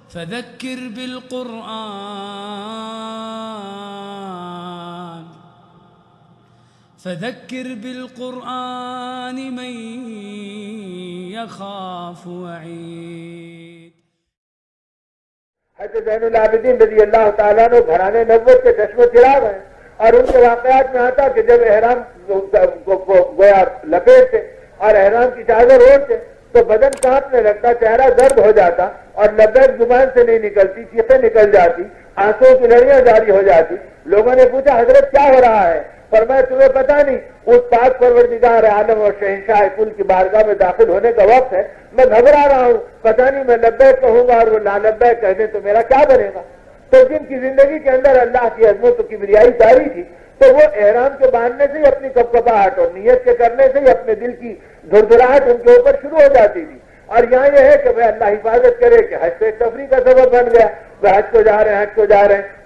فذكر بالقرآن من يخاف وعيد۔ حضرت زین العابدین رضی اللہ تعالیٰ عنہ گھرانے نبوت کے چشم و چراغ ہیں، اور ان کے واقعات میں آتا کہ جب احرام کو گویا لپیٹتے اور احرام کی چادر اوڑھتے تو بدن کانپنے لگتا، چہرہ زرد ہو جاتا اور لبیک زبان سے نہیں نکلتی، چیخیں نکل جاتی، آنسوں کی لڑیاں جاری ہو جاتی۔ لوگوں نے پوچھا حضرت کیا ہو رہا ہے؟ فرمایا تمہیں پتہ نہیں، اس پاک پروردگار عالم اور شہنشاہ کل کی بارگاہ میں داخل ہونے کا وقت ہے، میں گھبرا رہا ہوں، پتہ نہیں میں لبیک کہوں گا اور وہ لا لبیک کہہ دیں تو میرا کیا بنے گا۔ تو جن کی زندگی کے اندر اللہ کی عظمت و کبریائی طاری تھی، تو وہ احرام کے باندھنے سے ہی اپنی کپکپاہٹ اور نیت کے کرنے سے ہی اپنے دل کی دھڑدھڑاہٹ ان کے اوپر شروع ہو جاتی تھی۔ اور یہاں یہ ہے کہ وہ اللہ حفاظت کرے کہ حج سے ایک تفریح کا سبب بن گیا، وہ حج کو جا رہے ہیں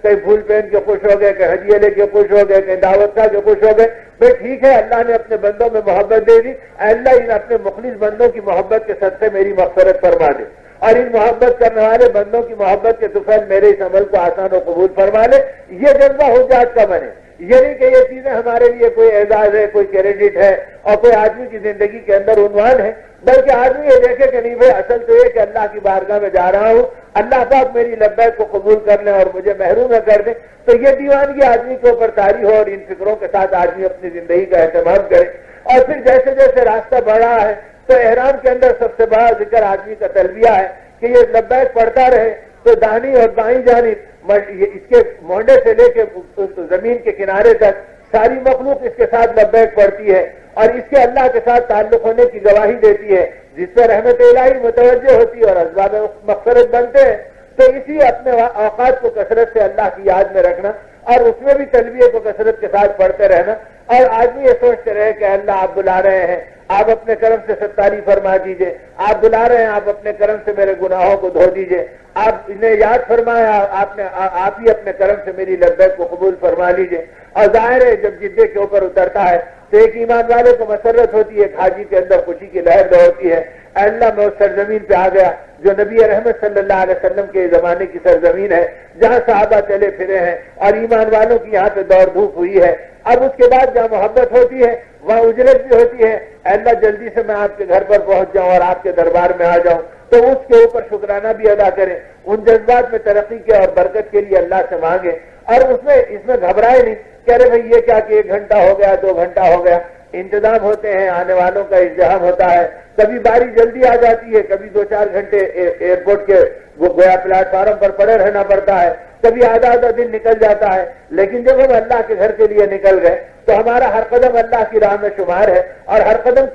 کہیں پھول پہن کے خوش ہو گئے، کہیں ہدیے لے کے خوش ہو گئے، کہیں دعوت کھا کے خوش ہو گئے۔ بھائی ٹھیک ہے، اللہ نے اپنے بندوں میں محبت دے دی، اللہ ان اپنے مخلص بندوں کی محبت کے صدقے میری مغفرت فرما دے، اور ان محبت کرنے والے بندوں کی محبت کے طفیل میرے اس عمل کو آسان و قبول فرما لے۔ یہ جذبہ حجاج کا بنے، یہ نہیں کہ یہ چیزیں ہمارے لیے کوئی اعزاز ہے، کوئی کریڈٹ ہے اور کوئی آدمی کی زندگی کے اندر عنوان ہے، بلکہ آدمی یہ دیکھے کہ نہیں بھائی اصل تو یہ کہ اللہ کی بارگاہ میں جا رہا ہوں، اللہ پاک میری لبیک کو قبول کر لیں اور مجھے محروم نہ کر دیں۔ تو یہ دیوانگی آدمی کے اوپر طاری ہو اور ان فکروں کے ساتھ آدمی اپنی زندگی کا اہتمام کرے۔ اور پھر جیسے جیسے راستہ بڑھ رہا ہے تو احرام کے اندر سب سے بڑا ذکر آدمی کا تلبیہ ہے کہ یہ لبیک پڑھتا رہے تو داہنی اور بائیں جانب اس کے مونڈے سے لے کے زمین کے کنارے تک ساری مخلوق اس کے ساتھ لبیک پڑھتی ہے اور اس کے اللہ کے ساتھ تعلق ہونے کی گواہی دیتی ہے، جس سے رحمت الہی متوجہ ہوتی ہے اور اسباب مغفرت بنتے ہیں۔ تو اسی اپنے اوقات کو کثرت سے اللہ کی یاد میں رکھنا اور اس میں بھی تلبیہ کو کثرت کے ساتھ پڑھتے رہنا، اور آدمی یہ سوچتے رہے کہ اللہ آپ بلا رہے ہیں، آپ اپنے کرم سے ستاری فرما دیجئے، آپ بلا رہے ہیں، آپ اپنے کرم سے میرے گناہوں کو دھو دیجئے، آپ انہیں یاد فرمایا، آپ ہی اپنے کرم سے میری لبیک کو قبول فرما لیجئے۔ اور ظاہر ہے جب جدے کے اوپر اترتا ہے تو ایک ایمان والے کو مسرت ہوتی ہے، ایک حاجی کے اندر خوشی کی لہر دوڑتی ہے، اے اللہ میں اس سرزمین پہ آ گیا جو نبی رحمت صلی اللہ علیہ وسلم کے زمانے کی سرزمین ہے، جہاں صحابہ چلے پھرے ہیں اور ایمان والوں کی یہاں پہ دوڑ دھوپ ہوئی ہے۔ اب اس کے بعد جہاں محبت ہوتی ہے وہاں اجرت بھی ہوتی ہے، اے اللہ جلدی سے میں آپ کے گھر پر پہنچ جاؤں اور آپ کے دربار میں آ جاؤں، تو اس کے اوپر شکرانہ بھی ادا کریں، ان جذبات میں ترقی کے اور برکت کے لیے اللہ سے مانگیں، اور اس میں گھبرائے نہیں کہ ارے بھائی یہ کیا کہ 1 گھنٹہ ہو گیا 2 گھنٹہ ہو گیا۔ انتظام ہوتے ہیں، آنے والوں کا ازدحام ہوتا ہے، کبھی باری جلدی آ جاتی ہے، کبھی 2-4 گھنٹے ایئرپورٹ کے گویا پلیٹ فارم پر پڑے رہنا پڑتا ہے، کبھی آدھا دن نکل جاتا ہے، لیکن جب ہم اللہ کے گھر کے لیے نکل گئے تو ہمارا ہر قدم اللہ کی راہ میں شمار ہے، اور ہر قدم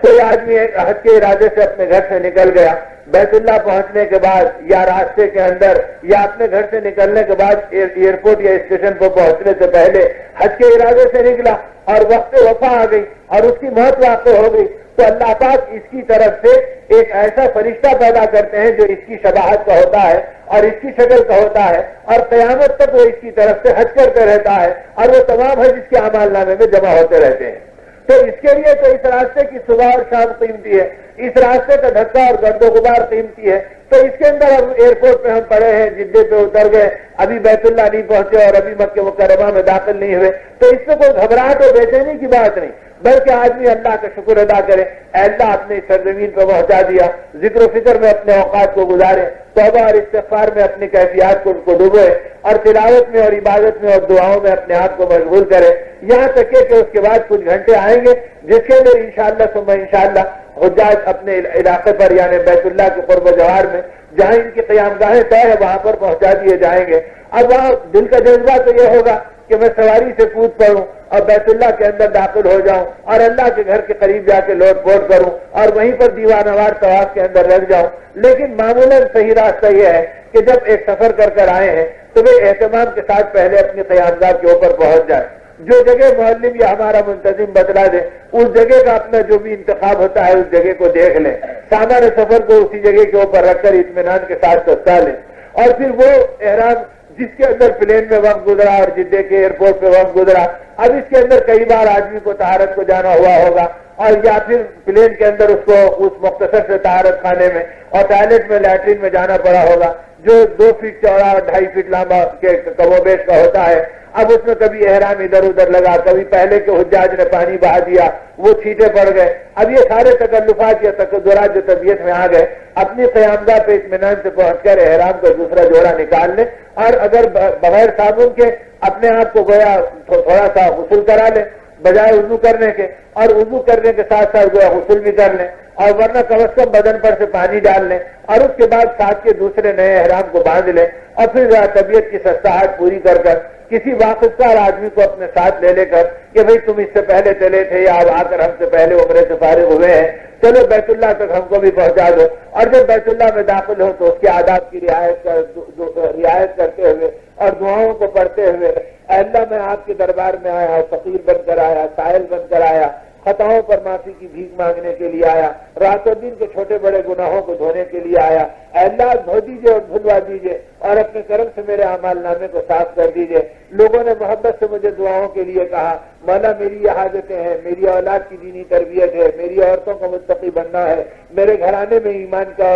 کوئی آدمی حج کے ارادے سے اپنے گھر سے نکل گیا، بیت اللہ پہنچنے کے بعد یا راستے کے اندر یا اپنے گھر سے نکلنے کے بعد ایئرپورٹ یا اسٹیشن پر پہنچنے سے پہلے حج کے ارادے سے نکلا اور وقت وفا آ گئی اور اس کی موت واقع ہو گئی، تو اللہ پاک اس کی طرف سے ایک ایسا فرشتہ پیدا کرتے ہیں جو اس کی شباہت کا ہوتا ہے اور اس کی شکل کا ہوتا ہے، اور قیامت تک وہ اس کی طرف سے حج کرتے رہتا ہے اور وہ تمام حج اس کے اعمال نامے میں جمع ہوتے رہتے ہیں۔ تو اس کے لیے تو اس راستے کی صبح اور شام قیمتی ہے، اس راستے کا دھکا اور گرد و غبار قیمتی ہے۔ تو اس کے اندر اب ایئرپورٹ پہ ہم پڑے ہیں، جدے پہ اتر گئے، ابھی بیت اللہ نہیں پہنچے اور ابھی مکہ مکرمہ میں داخل نہیں ہوئے، تو اس میں کوئی گھبراہٹ اور بے چینی کی بات نہیں، بلکہ آدمی اللہ کا شکر ادا کرے، اے اللہ اپنے سرزمین پہ پہنچا دیا، ذکر و فکر میں اپنے اوقات کو گزارے، توبہ اور استغفار میں اپنی کیفیات کو ڈبوئے، اور تلاوت میں اور عبادت میں اور دعاؤں میں اپنے آپ کو مشغول کرے، یہاں تک کہ اس کے بعد کچھ گھنٹے آئیں گے جس کے اندر انشاءاللہ ثم انشاءاللہ حجاج اپنے علاقے پر یعنی بیت اللہ کے قرب و جوار میں جہاں ان کی قیام گاہیں طے ہے وہاں پر پہنچا دیے جائیں گے۔ اب وہاں دل کا جذبہ تو یہ ہوگا کہ میں سواری سے کود پڑوں اور بیت اللہ کے اندر داخل ہو جاؤں اور اللہ کے گھر کے قریب جا کے لوٹ پوٹ کروں اور وہیں پر دیوانہ وار طواف کے اندر لگ جاؤں، لیکن معمولاً صحیح راستہ یہ ہے کہ جب ایک سفر کر آئے ہیں تو وہ اہتمام کے ساتھ پہلے اپنی قیام گاہ کے اوپر پہنچ جائے، جو جگہ معلم یا ہمارا منتظم بتلا دے اس جگہ کا اپنا جو بھی انتخاب ہوتا ہے اس جگہ کو دیکھ لیں، سامان سفر کو اسی جگہ کے اوپر رکھ کر اطمینان کے ساتھ سستا لیں، اور پھر وہ احرام جس کے اندر پلین میں وقت گزرا اور جدے کے ایئرپورٹ پہ وقت گزرا، اب اس کے اندر کئی بار آدمی کو طہارت کو جانا ہوا ہوگا، اور یا پھر پلین کے اندر اس کو اس مختصر سے طہارت خانے میں اور ٹوائلٹ میں لیٹرین میں جانا پڑا ہوگا، جو 2 فٹ چوڑا اور 2.5 فٹ لمبا کے کم و بیش کا ہوتا ہے۔ اب اس میں کبھی احرام ادھر ادھر لگا، کبھی پہلے کے حجاج نے پانی بہا دیا، وہ چھینٹے پڑ گئے۔ اب یہ سارے تکلفات یا تقدرات جو طبیعت میں آ گئے، اپنی قیامگاہ پہ اطمینان سے پہنچ کر احرام کا دوسرا جوڑا نکال لیں، اور اگر بغیر صابن کے اپنے آپ کو گویا تھوڑا سا غسل کرا لیں بجائے وضو کرنے کے، اور وضو کرنے کے ساتھ ساتھ گویا غسل بھی کر لیں، اور ورنہ کم از کم بدن پر سے پانی ڈال لیں، اور اس کے بعد ساتھ کے دوسرے نئے احرام کو باندھ لیں، اور پھر طبیعت کی سستاہٹ پوری کر کر کسی واقفدار آدمی کو اپنے ساتھ لے کر کہ بھئی تم اس سے پہلے چلے تھے یا اب آ کر ہم سے پہلے عمرے سے فارغ ہوئے ہیں، چلو بیت اللہ تک ہم کو بھی پہنچا دو، اور جب بیت اللہ میں داخل ہو تو اس کے آداب کی رعایت کرتے ہوئے اور دعاؤں کو پڑھتے ہوئے، اے اللہ میں آپ کے دربار میں آیا، فقیر بن کر آیا، سائل بن کر آیا، خطاؤں پر معافی کی بھیک مانگنے کے لیے آیا، رات و دن کے چھوٹے بڑے گناہوں کو دھونے کے لیے آیا، اے اللہ دھو دیجئے اور دھلوا دیجئے، اور اپنے کرم سے میرے اعمال نامے کو صاف کر دیجئے۔ لوگوں نے محبت سے مجھے دعاؤں کے لیے کہا، مولا میری یہ حاجتیں ہیں، میری اولاد کی دینی تربیت ہے، میری عورتوں کا متقی بننا ہے، میرے گھرانے میں ایمان کا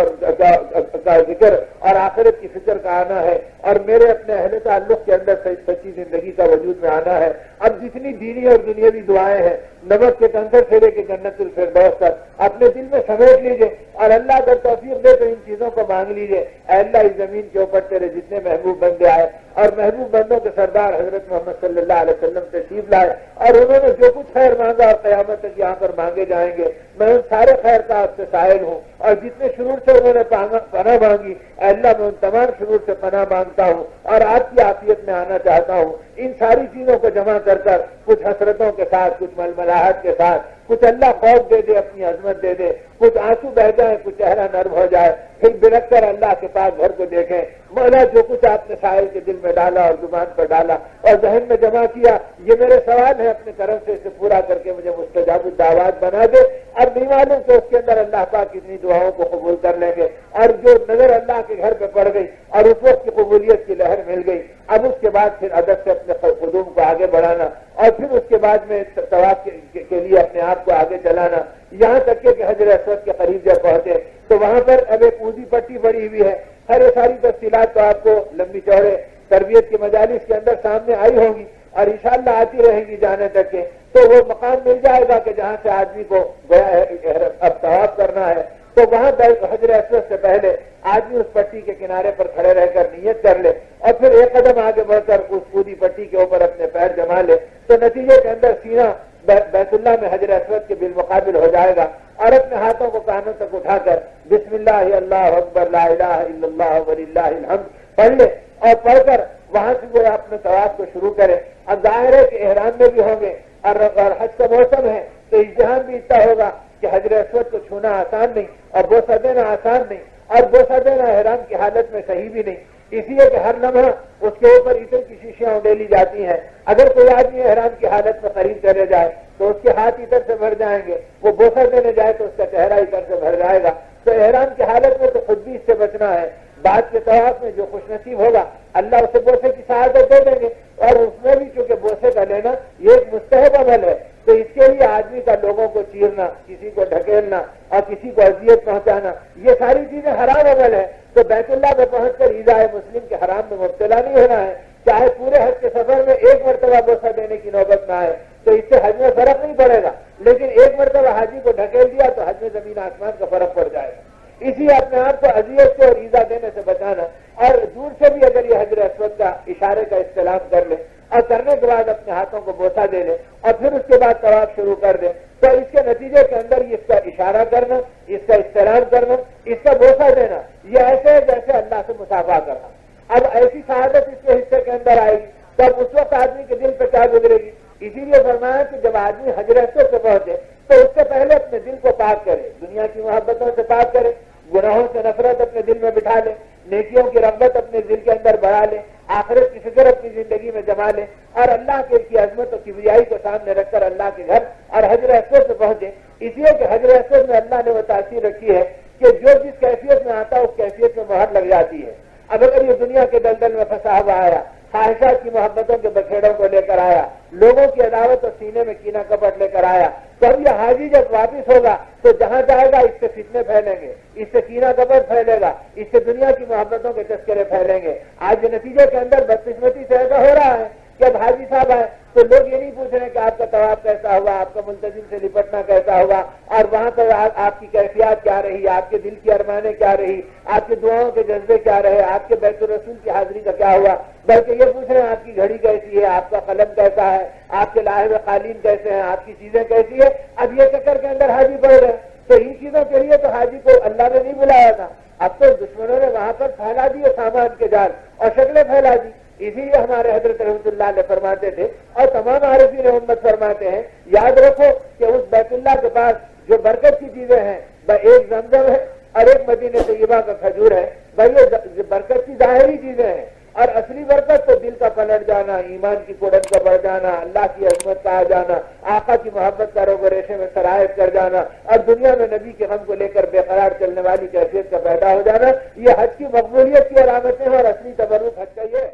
ذکر اور آخرت کی فکر کا آنا ہے، اور میرے اپنے اہل تعلق کے اندر سچی زندگی کا وجود میں آنا ہے۔ اب جتنی دینی اور دنیاوی دعائیں ہیں، نمک کے کنکر سے لے کے جنت الفردوس تک اپنے دل میں سمیٹ لیجئے، اور اللہ اگر توفیق دے تو ان چیزوں کو مانگ لیجئے۔ اے اللہ اس زمین کے اوپر تیرے جتنے محبوب بندے آئے اور محبوب بندوں کے سردار حضرت محمد صلی اللہ علیہ وسلم تشریف لائے، اور انہوں نے جو کچھ خیر مانگا اور قیامت تک یہاں پر مانگے جائیں گے، میں ان سارے خیر کا آپ سے سائل ہوں، اور جتنے شرور سے انہوں نے پناہ مانگی، اے اللہ میں ان تمام شرور سے پناہ مانگتا ہوں اور آپ کی عافیت میں آنا چاہتا ہوں۔ ان ساری چیزوں کو جمع کر کچھ حسرتوں کے ساتھ، کچھ ململاہٹ کے ساتھ، کچھ اللہ خوف دے دے، اپنی عظمت دے دے، کچھ آنسو بہ جائیں، کچھ چہرہ نرم ہو جائے، پھر بلک کر اللہ کے پاس گھر کو دیکھیں، مولا جو کچھ آپ نے سائل کے دل میں ڈالا اور زبان پر ڈالا اور ذہن میں جمع کیا، یہ میرے سوال ہے، اپنے کرم سے اسے پورا کر کے مجھے مستجاب الدعوات بنا دے۔ اب نہیں معلوم کہ اس کے اندر اللہ پاک کتنی دعاؤں کو قبول کر لیں گے، اور جو نظر اللہ کے گھر پہ پڑ گئی اور اس وقت کی قبولیت کی لہر مل گئی، اب اس کے بعد پھر ادب سے اپنے قدوم کو آگے بڑھانا، اور پھر اس کے بعد میں طواف کے لیے اپنے آپ کو آگے چلانا، یہاں تک کہ حجر اسود کے قریب جب پہنچے تو وہاں پر اب ایک اونچی پٹی بڑی ہوئی ہے۔ خیر ساری تفصیلات تو آپ کو لمبی چوڑے تربیت کے مجالس کے اندر سامنے آئی ہوں گی، اور انشاءاللہ آتی رہیں گی جانے تک کے، تو وہ مقام مل جائے گا کہ جہاں سے آدمی کو اب طواف کرنا ہے، تو وہاں حجر اسود سے پہلے آدمی اس پٹی کے کنارے پر کھڑے رہ کر نیت کر لے، اور پھر ایک قدم آگے بڑھ کر اس پوری پٹی کے اوپر اپنے پیر جما لے، تو نتیجے کے اندر سینہ بیت اللہ میں حجر اسود کے بالمقابل ہو جائے گا، اور اپنے ہاتھوں کو کانوں تک اٹھا کر بسم اللہ اللہ اکبر لا الہ الا اللہ وللہ الحمد پڑھ لے، اور پڑھ کر وہاں سے وہ اپنے طواف کو شروع کرے۔ اب ظاہر ہے کہ احرام میں بھی ہوں گے، اور حج کا موسم ہے تو اجتہاد بھی اتنا ہوگا کہ حجر اسود کو چھونا آسان نہیں، اور بوسہ دینا آسان نہیں، اور بوسہ دینا احرام کی حالت میں صحیح بھی نہیں، اس لیے کہ ہر لمحہ اس کے اوپر عطر کی شیشیاں اڈیلی جاتی ہیں۔ اگر کوئی آدمی احرام کی حالت میں قریب چلے جائے تو اس کے ہاتھ عطر سے بھر جائیں گے، وہ بوسہ دینے جائے تو اس کا چہرہ عطر سے بھر جائے گا۔ تو احرام کی حالت میں تو خود بھی اس سے بچنا ہے۔ بعد کے طواف میں جو خوش نصیب ہوگا اللہ اسے بوسے کی سعادت دے دیں گے، اور اس میں بھی چونکہ بوسے کا لینا یہ ایک مستحب عمل ہے، تو اس کے لیے آدمی کا لوگوں کو چیرنا، کسی کو ڈھکیلنا اور کسی کو اذیت پہنچانا، یہ ساری چیزیں حرام عمل ہے۔ تو بیت اللہ میں پہنچ کر ایذاء مسلم کے حرام میں مبتلا نہیں ہونا ہے، چاہے پورے حج کے سفر میں ایک مرتبہ بوسہ دینے کی نوبت نہ آئے تو اس سے حج میں فرق نہیں پڑے گا، لیکن ایک مرتبہ حاجی کو ڈھکیل دیا تو حج میں زمین آسمان کا فرق پڑ جائے گا۔ اسی اپنے آپ کو اذیت سے اور ایذا دینے سے بچانا، اور دور سے بھی اگر یہ حجر اسود کا اشارے کا استلام کر لے اور کرنے کے بعد اپنے ہاتھوں کو بوسہ دے لے اور پھر اس کے بعد طواف شروع کر دے، تو اس کے نتیجے کے اندر اس کا اشارہ کرنا، اس کا استلام کرنا، اس کا بوسہ دینا، یہ ایسے ہے جیسے اللہ سے مصافحہ کرنا۔ اب ایسی سعادت اس کے حصے کے اندر آئے گی تو اب اس وقت آدمی کے دل پہ کیا گزرے گی؟ اسی لیے فرمایا کہ جب آدمی حجر اسود سے پہنچے تو اس سے پہلے اپنے دل کو پاک کرے، دنیا کی محبتوں سے پاک کرے، گناہوں سے نفرت اپنے دل میں بٹھا لے، نیکیوں کی رغبت اپنے دل کے اندر بڑھا لے، آخرت کی فکر اپنی زندگی میں جما لے، اور اللہ کی عظمت اور کبریائی کو سامنے رکھ کر اللہ کے گھر اور حجر اسود سے پہنچے۔ اس لیے کہ حجر اسود میں اللہ نے وہ تاثیر رکھی ہے کہ جو جس کیفیت میں آتا ہے اس کیفیت میں مہر لگ جاتی ہے۔ اب اگر یہ دنیا کے دلدل میں پھنسا ہوا آیا، خواہشات کی محبتوں کے بکھیڑوں کو لے کر آیا، لوگوں کی عداوت اور سینے میں کینہ کپٹ لے کر آیا، تو اب یہ حاجی جب واپس ہوگا تو جہاں جائے گا اس سے فتنے پھیلیں گے، اس سے کینہ کپٹ پھیلے گا، اس سے دنیا کی محبتوں کے تذکرے پھیلیں گے۔ آج نتیجے کے اندر بدقسمتی سے ایسا ہو رہا ہے کہ اب حاجی صاحب آئے تو لوگ یہ نہیں پوچھ رہے کہ آپ کا طواف کیسا ہوا، آپ کا ملتزم سے لپٹنا کیسا ہوا، اور وہاں پر آپ کی کیفیات کیا رہی، آپ کے دل کی ارمانیں کیا رہی، آپ کے دعاؤں کے جذبے کیا رہے، آپ کے بیت الرسول کی حاضری کا کیا ہوا، بلکہ یہ پوچھ رہے ہیں آپ کی گھڑی کیسی ہے، آپ کا قلم کیسا ہے، آپ کے لاہے قالین کیسے ہیں، آپ کی چیزیں کیسی ہے۔ اب یہ چکر کے اندر حاجی پڑ رہے، تو ان چیزوں کے لیے تو حاجی کو اللہ نے نہیں بلایا تھا، اب تو دشمنوں نے وہاں پر پھیلا دیے سامان کے جال اور شکلیں پھیلا دی۔ اسی لیے ہمارے حضرت رحمۃ اللہ علیہ فرماتے تھے اور تمام عارفین امت فرماتے ہیں، یاد رکھو کہ اس بیت اللہ کے پاس جو برکت کی چیزیں ہیں، ایک زمزم ہے اور ایک مدینہ طیبہ کا کھجور ہے، بھائی یہ برکت کی ظاہری چیزیں ہیں، اور اصلی برکت تو دل کا پلٹ جانا، ایمان کی کوڑن کا بڑھ جانا، اللہ کی عظمت کا آ جانا، آقا کی محبت کا روگ و ریشے میں سرایت کر جانا، اور دنیا میں نبی کے غم کو لے کر بے قرار چلنے والی کیفیت کا پیدا ہو جانا، یہ حج کی مقبولیت کی علامتیں ہیں، اور اصلی تبرک حج کا یہ ہے۔